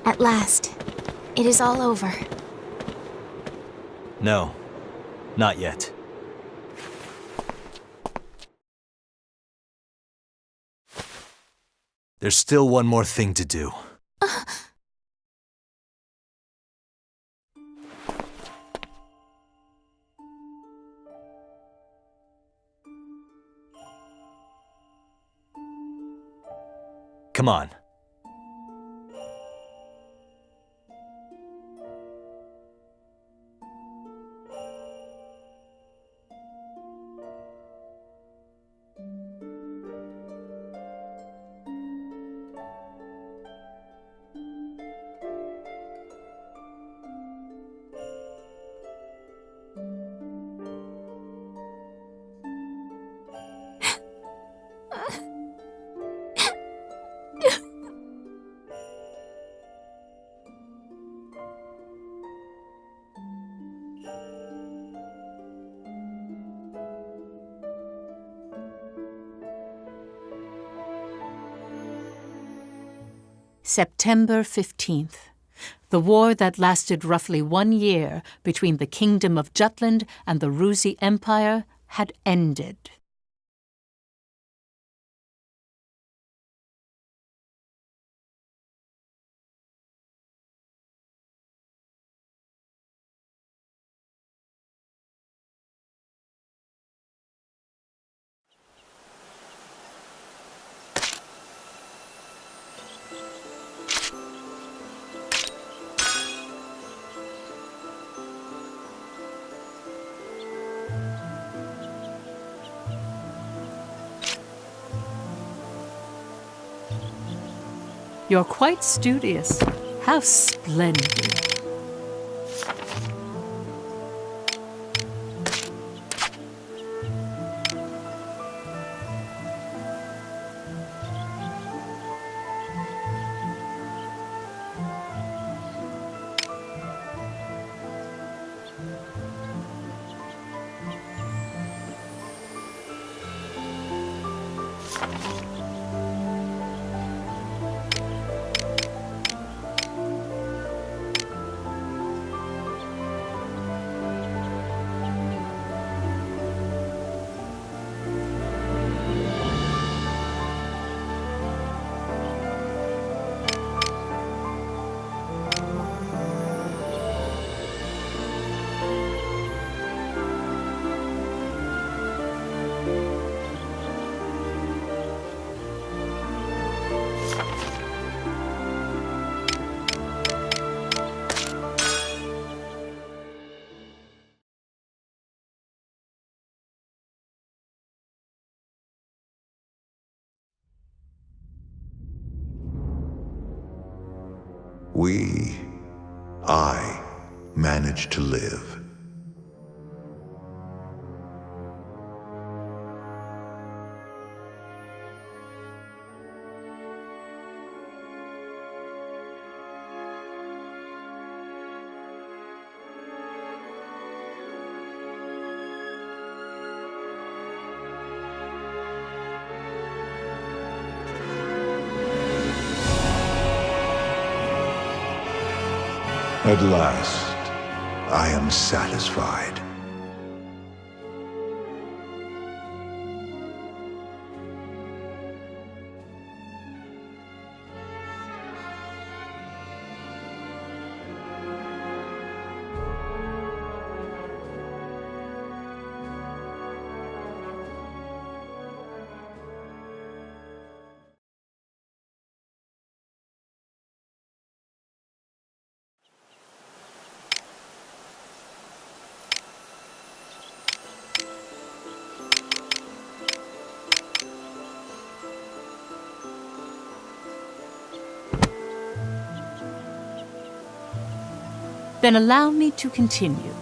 At last, it is all over. No, not yet. There's still one more thing to do. Come on. September 15th. The war that lasted roughly 1 year between the Kingdom of Jutland and the Rusi Empire had ended. You're quite studious. How splendid. I managed to live. At last, I am satisfied. Then allow me to continue.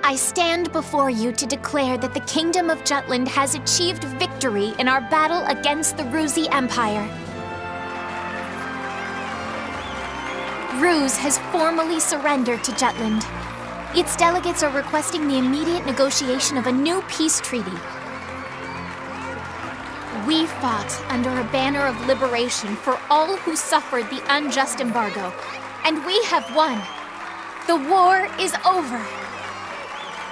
I stand before you to declare that the Kingdom of Jutland has achieved victory in our battle against the Ruzi Empire. Ruse has formally surrendered to Jutland. Its delegates are requesting the immediate negotiation of a new peace treaty. We fought under a banner of liberation for all who suffered the unjust embargo, and we have won. The war is over.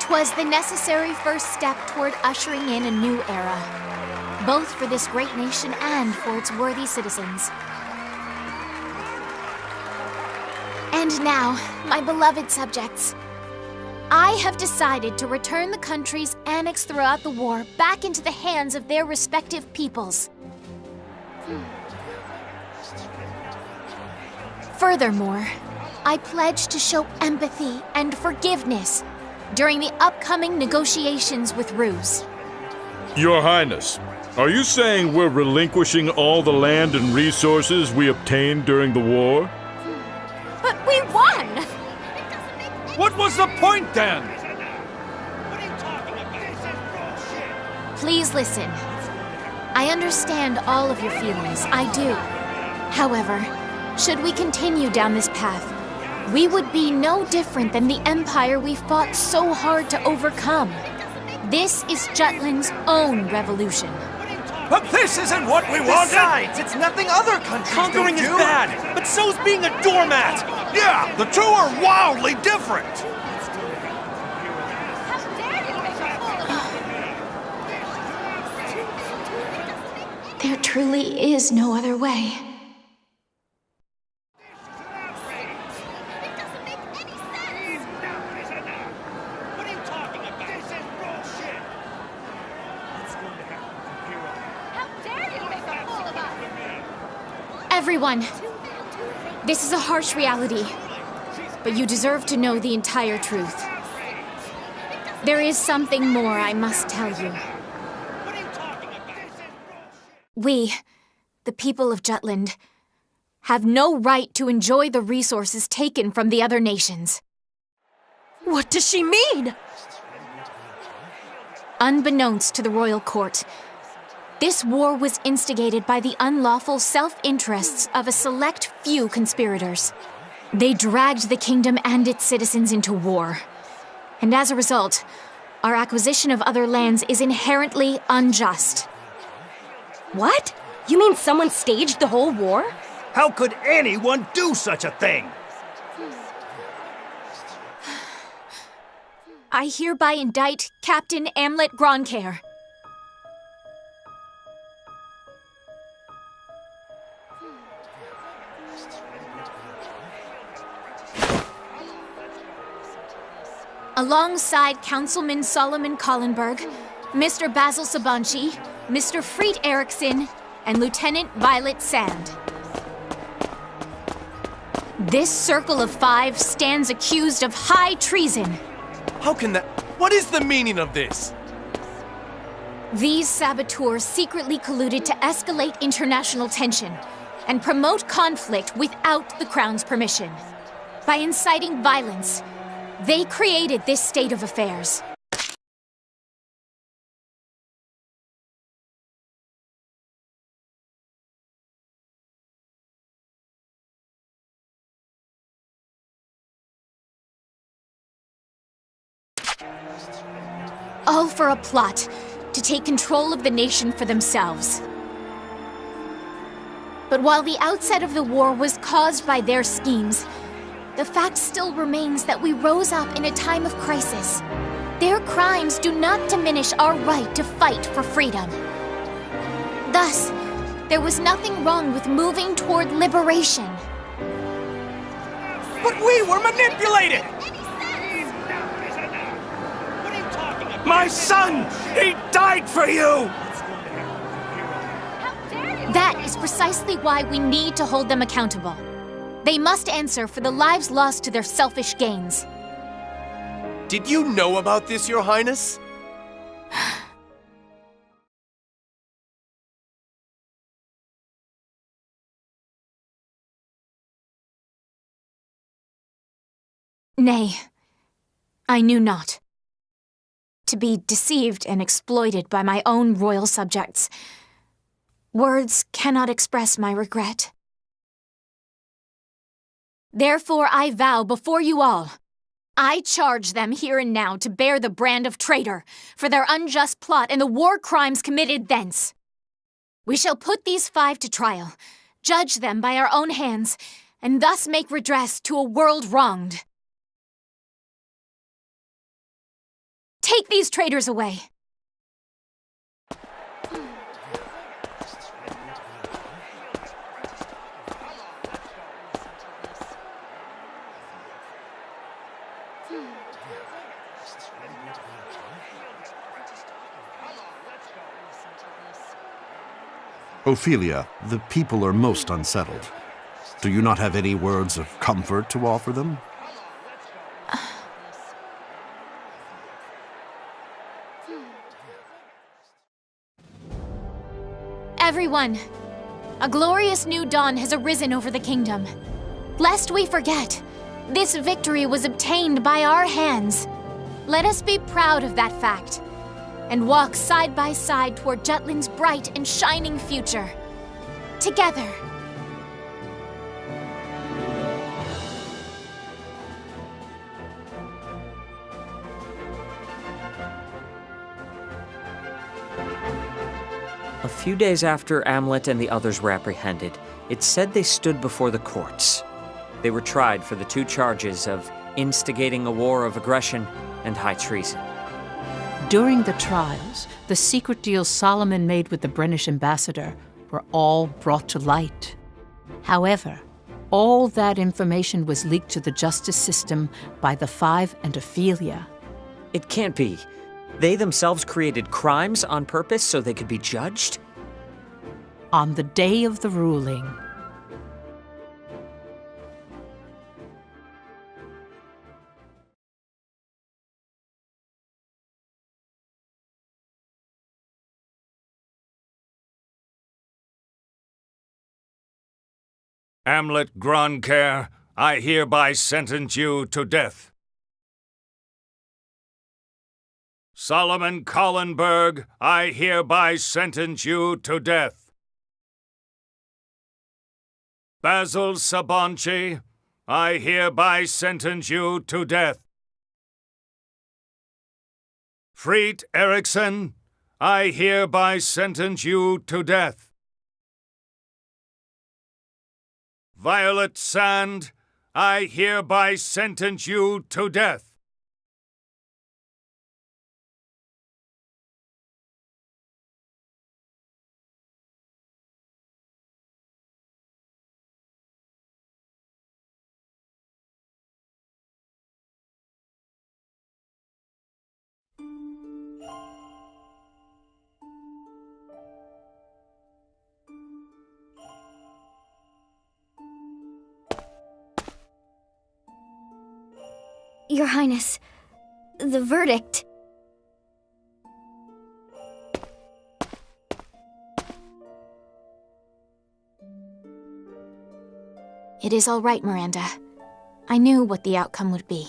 'Twas the necessary first step toward ushering in a new era, both for this great nation and for its worthy citizens. And now, my beloved subjects, I have decided to return the countries annexed throughout the war back into the hands of their respective peoples. Furthermore, I pledge to show empathy and forgiveness during the upcoming negotiations with Ruse. Your Highness, are you saying we're relinquishing all the land and resources we obtained during the war? But we won! What was the point then? Please listen. I understand all of your feelings, I do. However, should we continue down this path, we would be no different than the empire we fought so hard to overcome. This is Jutland's own revolution. But this isn't what we wanted! Besides, it's nothing other countries Conquering don't is do. bad, but so's being a doormat! Yeah, the two are wildly different! There truly is no other way. Everyone, this is a harsh reality, but you deserve to know the entire truth. There is something more I must tell you. We, the people of Jutland, have no right to enjoy the resources taken from the other nations. What does she mean? Unbeknownst to the royal court, this war was instigated by the unlawful self-interests of a select few conspirators. They dragged the kingdom and its citizens into war. And as a result, our acquisition of other lands is inherently unjust. What? You mean someone staged the whole war? How could anyone do such a thing? I hereby indict Captain Amlet Gronkair. Alongside Councilman Solomon Collenberg, Mr. Basil Sabanchi, Mr. Freet Erickson, and Lieutenant Violet Sand. This circle of five stands accused of high treason. How can that... What is the meaning of this? These saboteurs secretly colluded to escalate international tension and promote conflict without the Crown's permission. By inciting violence, they created this state of affairs. All for a plot to take control of the nation for themselves. But while the outset of the war was caused by their schemes, the fact still remains that we rose up in a time of crisis. Their crimes do not diminish our right to fight for freedom. Thus, there was nothing wrong with moving toward liberation. But we were manipulated! My son! He died for you! That is precisely why we need to hold them accountable. They must answer for the lives lost to their selfish gains. Did you know about this, Your Highness? Nay, I knew not. to be deceived and exploited by my own royal subjects. Words cannot express my regret. Therefore, I vow before you all, I charge them here and now to bear the brand of traitor for their unjust plot and the war crimes committed thence. We shall put these 5 to trial, judge them by our own hands, and thus make redress to a world wronged. Take these traitors away. Ophelia, the people are most unsettled. Do you not have any words of comfort to offer them? Everyone, a glorious new dawn has arisen over the kingdom. Lest we forget, this victory was obtained by our hands. Let us be proud of that fact and walk side by side toward Jutland's bright and shining future. Together. A few days after Amlet and the others were apprehended, it said they stood before the courts. They were tried for the 2 charges of instigating a war of aggression and high treason. During the trials, the secret deals Solomon made with the British ambassador were all brought to light. However, all that information was leaked to the justice system by the 5 and Ophelia. It can't be. They themselves created crimes on purpose so they could be judged? On the day of the ruling, Amlet Groncaer, I hereby sentence you to death. Solomon Collenberg, I hereby sentence you to death. Basil Sabonchi, I hereby sentence you to death. Freet Eriksson, I hereby sentence you to death. Violet Sand, I hereby sentence you to death. Your Highness, the verdict. It is all right, Miranda. I knew what the outcome would be.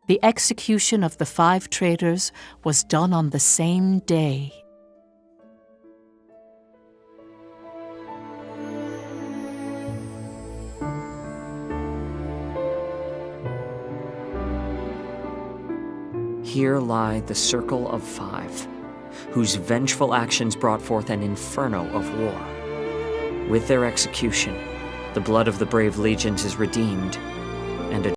the execution of the 5 traitors was done on the same day. Here lie the Circle of 5, whose vengeful actions brought forth an inferno of war. With their execution, the blood of the brave legions is redeemed, and a